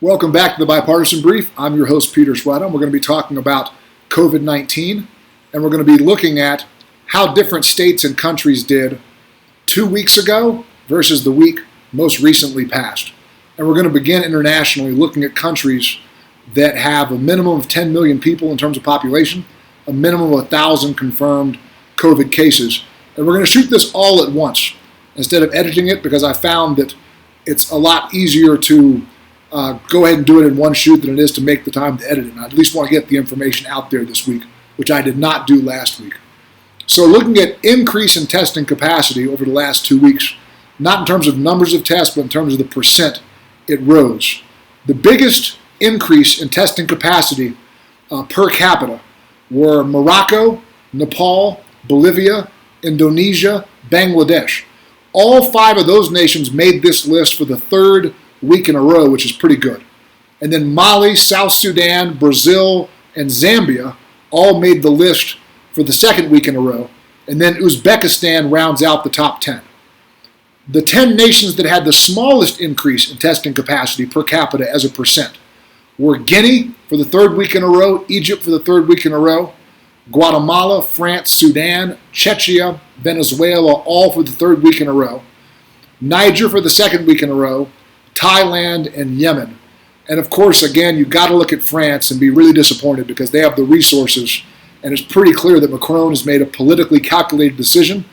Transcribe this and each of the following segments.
Welcome back to the Bipartisan Brief. I'm your host, Peter Schwedam. We're going to be talking about COVID-19, and we're going to be looking at how different states and countries did 2 weeks ago versus the week most recently passed. And we're going to begin internationally looking at countries that have a minimum of 10 million people in terms of population, a minimum of 1,000 confirmed COVID cases. And we're going to shoot this all at once instead of editing it, because I found that it's a lot easier to go ahead and do it in one shoot than it is to make the time to edit it. And I at least want to get the information out there this week, which I did not do last week. So looking at increase in testing capacity over the last 2 weeks, not in terms of numbers of tests, but in terms of the percent, it rose. The biggest increase in testing capacity per capita were Morocco, Nepal, Bolivia, Indonesia, Bangladesh. All 5 of those nations made this list for the 3rd week in a row, which is pretty good. And then Mali, South Sudan, Brazil, and Zambia all made the list for the 2nd week in a row. And then Uzbekistan rounds out the top 10. The 10 nations that had the smallest increase in testing capacity per capita as a percent were Guinea for the 3rd week in a row, Egypt for the 3rd week in a row, Guatemala, France, Sudan, Czechia, Venezuela, all for the 3rd week in a row, Niger for the 2nd week in a row, Thailand, and Yemen. And of course, again, you've got to look at France and be really disappointed because they have the resources, and it's pretty clear that Macron has made a politically calculated decision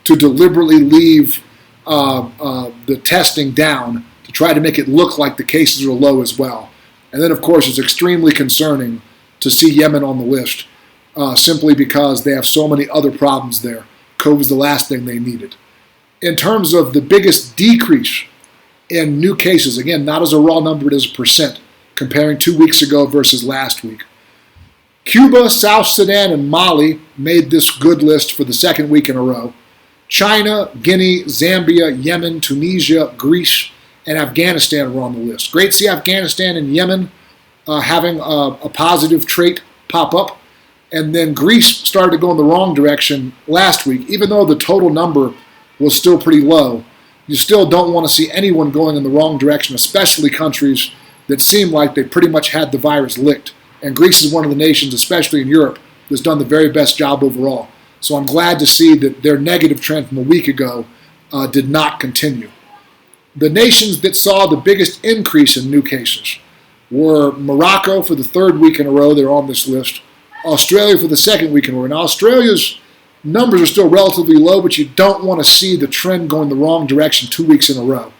to deliberately leave the testing down to try to make it look like the cases are low as well. And then, of course, it's extremely concerning to see Yemen on the list simply because they have so many other problems there. COVID is the last thing they needed. In terms of the biggest decrease in new cases, again, not as a raw number, but as a percent, comparing 2 weeks ago versus last week, Cuba, South Sudan, and Mali made this good list for the 2nd week in a row. China, Guinea, Zambia, Yemen, Tunisia, Greece, and Afghanistan were on the list. Great to see Afghanistan and Yemen having a positive trait pop up. And then Greece started to go in the wrong direction last week. Even though the total number was still pretty low, you still don't want to see anyone going in the wrong direction, especially countries that seem like they pretty much had the virus licked. And Greece is one of the nations, especially in Europe, that's done the very best job overall. So I'm glad to see that their negative trend from a week ago did not continue. The nations that saw the biggest increase in new cases were Morocco for the 3rd week in a row. They're on this list. Australia for the 2nd week in a row. Now, Australia's numbers are still relatively low, but you don't want to see the trend going the wrong direction 2 weeks in a row.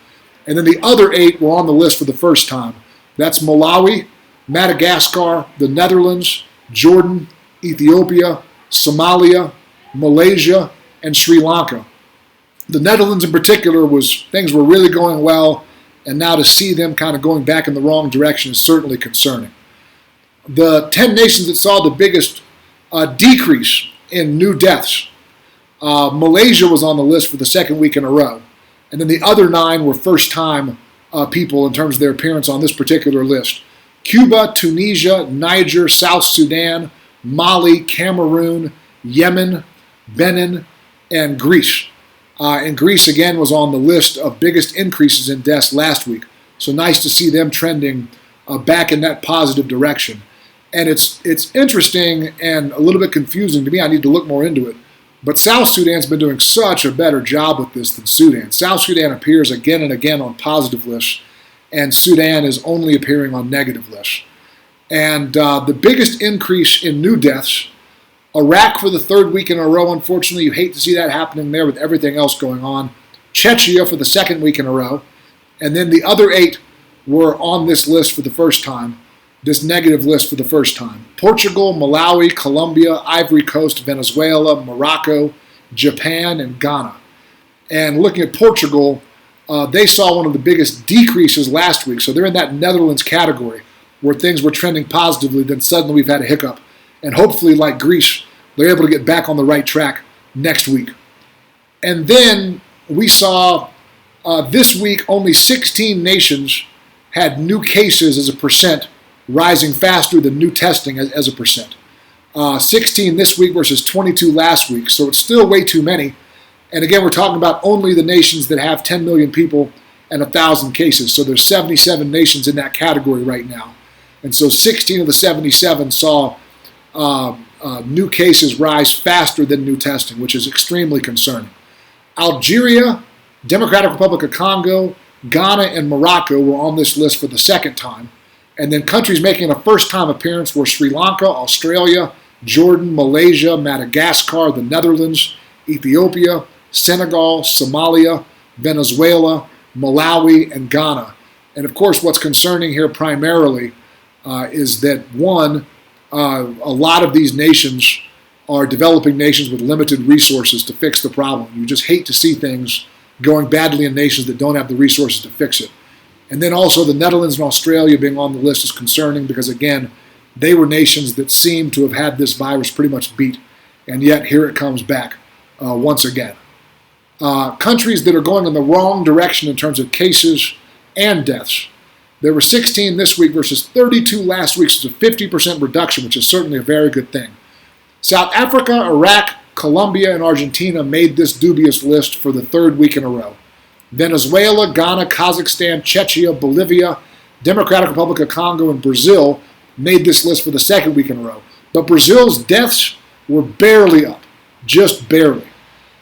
And then the other 8 were on the list for the first time. That's Malawi, Madagascar, the Netherlands, Jordan, Ethiopia, Somalia, Malaysia, and Sri Lanka. The Netherlands in particular, things were really going well, and now to see them kind of going back in the wrong direction is certainly concerning. The 10 nations that saw the biggest decrease in new deaths, Malaysia was on the list for the 2nd week in a row, and then the other 9 were first-time people in terms of their appearance on this particular list. Cuba, Tunisia, Niger, South Sudan, Mali, Cameroon, Yemen, Benin, and Greece. And Greece, again, was on the list of biggest increases in deaths last week. So nice to see them trending back in that positive direction. And it's interesting and a little bit confusing to me. I need to look more into it. But South Sudan's been doing such a better job with this than Sudan. South Sudan appears again and again on positive lists, and Sudan is only appearing on negative lists. And the biggest increase in new deaths, Iraq for the 3rd week in a row. Unfortunately, you hate to see that happening there with everything else going on. Czechia for the 2nd week in a row. And then the other 8 were on this list for the first time, this negative list for the first time. Portugal, Malawi, Colombia, Ivory Coast, Venezuela, Morocco, Japan, and Ghana. And looking at Portugal, they saw one of the biggest decreases last week. So they're in that Netherlands category where things were trending positively, then suddenly we've had a hiccup. And hopefully, like Greece, they're able to get back on the right track next week. And then we saw this week only 16 nations had new cases as a percent rising faster than new testing as a percent. 16 this week versus 22 last week, so it's still way too many. And again, we're talking about only the nations that have 10 million people and 1,000 cases. So there's 77 nations in that category right now. And so 16 of the 77 saw new cases rise faster than new testing, which is extremely concerning. Algeria, Democratic Republic of Congo, Ghana, and Morocco were on this list for the second time. And then countries making a first-time appearance were Sri Lanka, Australia, Jordan, Malaysia, Madagascar, the Netherlands, Ethiopia, Senegal, Somalia, Venezuela, Malawi, and Ghana. And of course, what's concerning here primarily is that, one, a lot of these nations are developing nations with limited resources to fix the problem. You just hate to see things going badly in nations that don't have the resources to fix it. And then also the Netherlands and Australia being on the list is concerning because, again, they were nations that seem to have had this virus pretty much beat. And yet here it comes back once again. Countries that are going in the wrong direction in terms of cases and deaths. There were 16 this week versus 32 last week, so it's a 50% reduction, which is certainly a very good thing. South Africa, Iraq, Colombia, and Argentina made this dubious list for the third week in a row. Venezuela, Ghana, Kazakhstan, Czechia, Bolivia, Democratic Republic of Congo, and Brazil made this list for the second week in a row. But Brazil's deaths were barely up, just barely.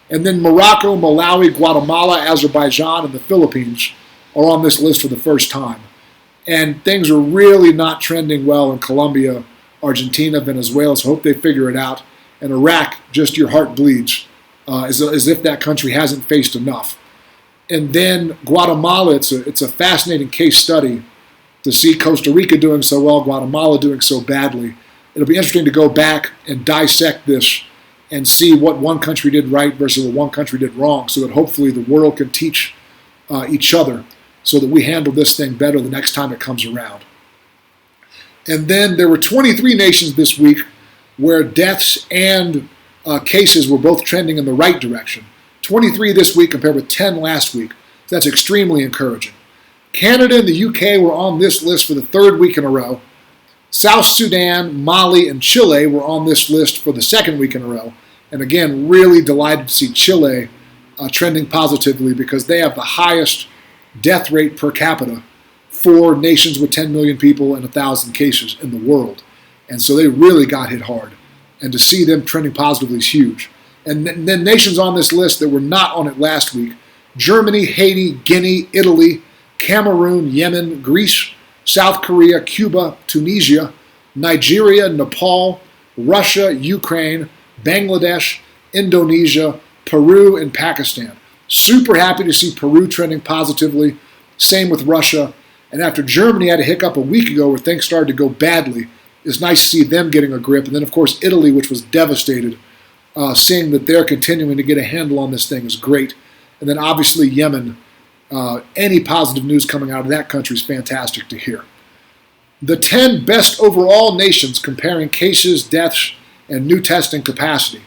And then Morocco, Malawi, Guatemala, Azerbaijan, and the Philippines are on this list for the first time. And things are really not trending well in Colombia, Argentina, Venezuela, so I hope they figure it out. And Iraq, just your heart bleeds, as if that country hasn't faced enough. And then Guatemala, it's a fascinating case study to see Costa Rica doing so well, Guatemala doing so badly. It'll be interesting to go back and dissect this and see what one country did right versus what one country did wrong, so that hopefully the world can teach each other so that we handle this thing better the next time it comes around. And then there were 23 nations this week where deaths and cases were both trending in the right direction. 23 this week compared with 10 last week. So that's extremely encouraging. Canada and the UK were on this list for the third week in a row. South Sudan, Mali, and Chile were on this list for the second week in a row. And again, really delighted to see Chile trending positively because they have the highest death rate per capita for nations with 10 million people and 1,000 cases in the world. And so they really got hit hard. And to see them trending positively is huge. And then nations on this list that were not on it last week: Germany, Haiti, Guinea, Italy, Cameroon, Yemen, Greece, South Korea, Cuba, Tunisia, Nigeria, Nepal, Russia, Ukraine, Bangladesh, Indonesia, Peru, and Pakistan. Super happy to see Peru trending positively. Same with Russia. And after Germany had a hiccup a week ago where things started to go badly, it's nice to see them getting a grip. And then, of course, Italy, which was devastated, seeing that they're continuing to get a handle on this thing is great. And then, obviously, Yemen. Any positive news coming out of that country is fantastic to hear. The 10 best overall nations comparing cases, deaths, and new testing capacity.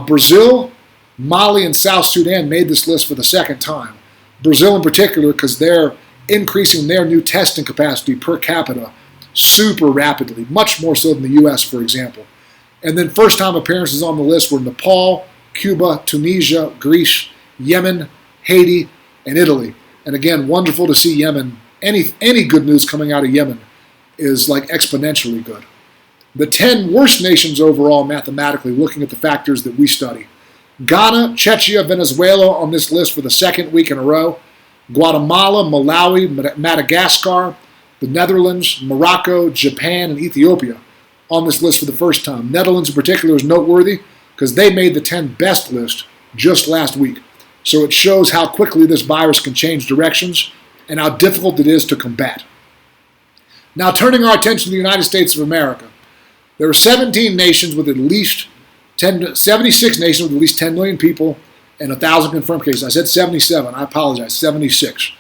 Brazil, Mali, and South Sudan made this list for the second time. Brazil in particular because they're increasing their new testing capacity per capita super rapidly, much more so than the U.S., for example. And then first-time appearances on the list were Nepal, Cuba, Tunisia, Greece, Yemen, Haiti, and Italy. And again, wonderful to see Yemen. Any good news coming out of Yemen is like exponentially good. The 10 worst nations overall mathematically, looking at the factors that we study. Ghana, Czechia, Venezuela on this list for the second week in a row. Guatemala, Malawi, Madagascar, the Netherlands, Morocco, Japan, and Ethiopia on this list for the first time. Netherlands in particular is noteworthy because they made the 10 best list just last week. So it shows how quickly this virus can change directions and how difficult it is to combat. Now turning our attention to the United States of America. There are 76 nations with at least 10 million people and 1,000 confirmed cases. I said 77, I apologize, 76.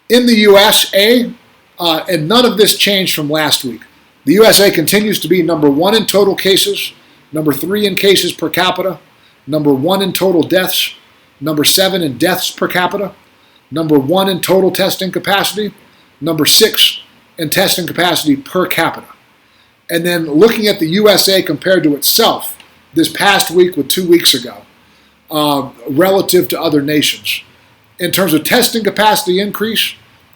In the USA, and none of this changed from last week. The USA continues to be number 1 in total cases, number 3 in cases per capita, number 1 in total deaths, number 7 in deaths per capita, number 1 in total testing capacity, number 6 in testing capacity per capita. And then looking at the USA compared to itself this past week with 2 weeks ago, relative to other nations. In terms of testing capacity increase,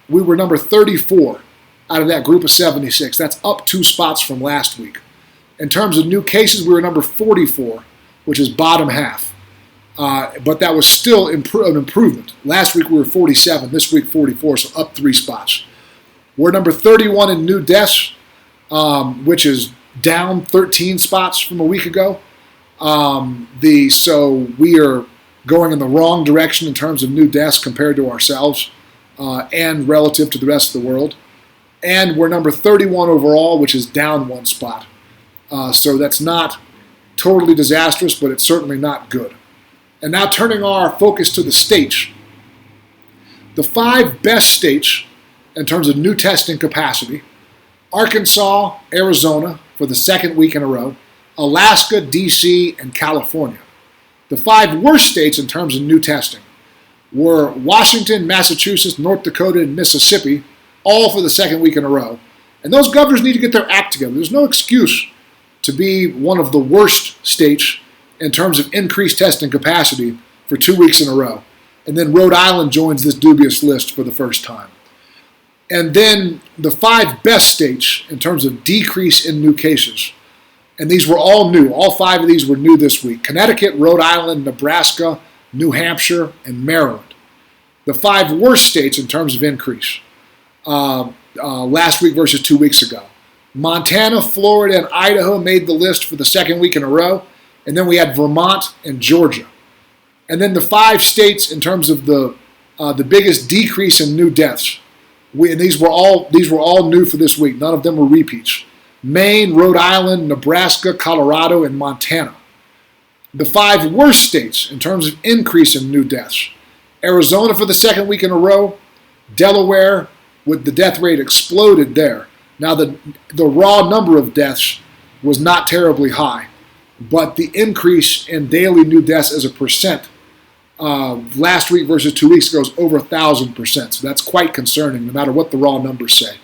we were number 34 out of that group of 76. That's up 2 spots from last week. In terms of new cases, we were number 44, which is bottom half. But that was still an improvement. Last week we were 47, this week 44, so up 3 spots. We're number 31 in new deaths, which is down 13 spots from a week ago. So we are going in the wrong direction in terms of new deaths compared to ourselves and relative to the rest of the world. And we're number 31 overall, which is down 1 spot. So that's not totally disastrous, but it's certainly not good. And now turning our focus to the states. The 5 best states in terms of new testing capacity: Arkansas, Arizona for the 2nd week in a row, Alaska, D.C., and California. The 5 worst states in terms of new testing were Washington, Massachusetts, North Dakota, and Mississippi, all for the 2nd week in a row. And those governors need to get their act together. There's no excuse to be one of the worst states in terms of increased testing capacity for 2 weeks in a row. And then Rhode Island joins this dubious list for the first time. And then the 5 best states in terms of decrease in new cases. And these were all new. All 5 of these were new this week: Connecticut, Rhode Island, Nebraska, New Hampshire, and Maryland. The 5 worst states in terms of increase last week versus 2 weeks ago: Montana, Florida, and Idaho made the list for the 2nd week in a row. And then we had Vermont and Georgia. And then the 5 states in terms of the biggest decrease in new deaths. And these were all new for this week. None of them were repeats: Maine, Rhode Island, Nebraska, Colorado, and Montana. The 5 worst states in terms of increase in new deaths: Arizona for the 2nd week in a row, Delaware, with the death rate exploded there. Now the raw number of deaths was not terribly high, but the increase in daily new deaths as a percent last week versus 2 weeks ago is over 1,000%. So that's quite concerning, no matter what the raw numbers say.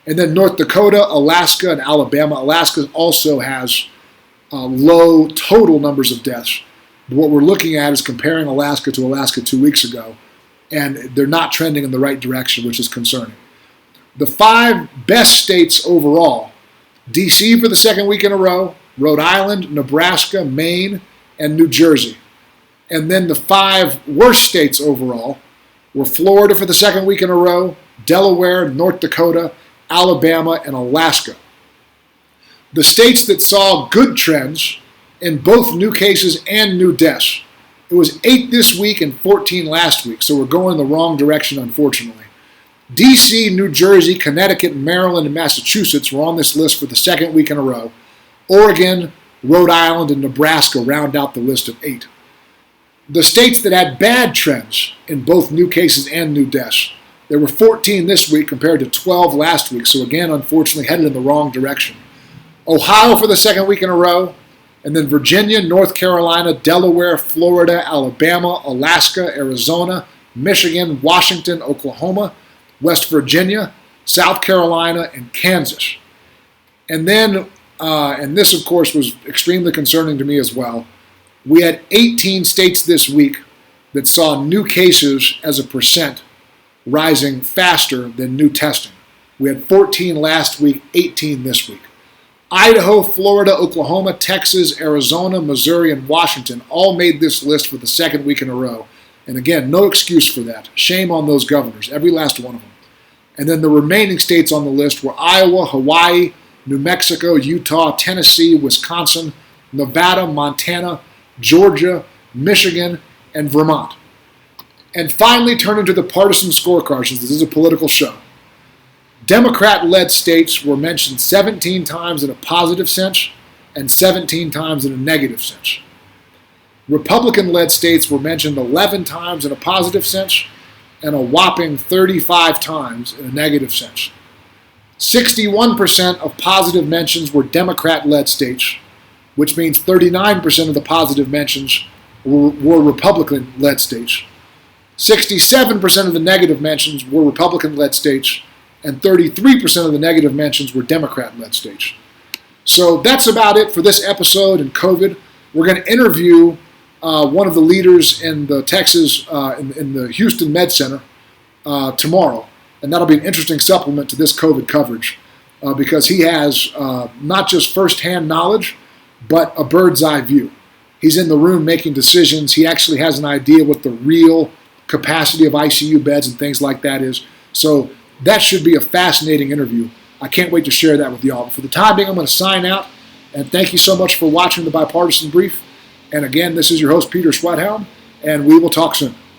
And then North Dakota, Alaska, and Alabama. Alaska also has low total numbers of deaths. But what we're looking at is comparing Alaska to Alaska 2 weeks ago, and they're not trending in the right direction, which is concerning. The 5 best states overall: D.C. for the 2nd week in a row, Rhode Island, Nebraska, Maine, and New Jersey. And then the 5 worst states overall were Florida for the 2nd week in a row, Delaware, North Dakota, Alabama, and Alaska. The states that saw good trends in both new cases and new deaths: it was 8 this week and 14 last week, so we're going the wrong direction, unfortunately. D.C., New Jersey, Connecticut, Maryland, and Massachusetts were on this list for the 2nd week in a row. Oregon, Rhode Island, and Nebraska round out the list of 8. The states that had bad trends in both new cases and new deaths: there were 14 this week compared to 12 last week, so again, unfortunately, headed in the wrong direction. Ohio for the 2nd week in a row, and then Virginia, North Carolina, Delaware, Florida, Alabama, Alaska, Arizona, Michigan, Washington, Oklahoma, West Virginia, South Carolina, and Kansas. And then, and this of course was extremely concerning to me as well, we had 18 states this week that saw new cases as a percent rising faster than new testing. We had 14 last week, 18 this week. Idaho, Florida, Oklahoma, Texas, Arizona, Missouri, and Washington all made this list for the 2nd week in a row. And again, no excuse for that. Shame on those governors, every last one of them. And then the remaining states on the list were Iowa, Hawaii, New Mexico, Utah, Tennessee, Wisconsin, Nevada, Montana, Georgia, Michigan, and Vermont. And finally, turning to the partisan scorecard, since this is a political show. Democrat-led states were mentioned 17 times in a positive sense and 17 times in a negative sense. Republican-led states were mentioned 11 times in a positive sense and a whopping 35 times in a negative sense. 61% of positive mentions were Democrat-led states, which means 39% of the positive mentions were Republican-led states. 67% of the negative mentions were Republican-led states, and 33% of the negative mentions were Democrat-led states. So that's about it for this episode in COVID. We're going to interview one of the leaders in the Texas, in the Houston Med Center tomorrow. And that'll be an interesting supplement to this COVID coverage because he has not just firsthand knowledge, but a bird's eye view. He's in the room making decisions. He actually has an idea what the real capacity of ICU beds and things like that is. So that should be a fascinating interview. I can't wait to share that with y'all. But for the time being, I'm going to sign out. And thank you so much for watching the Bipartisan Brief. And again, this is your host, Peter Sweathound, and we will talk soon.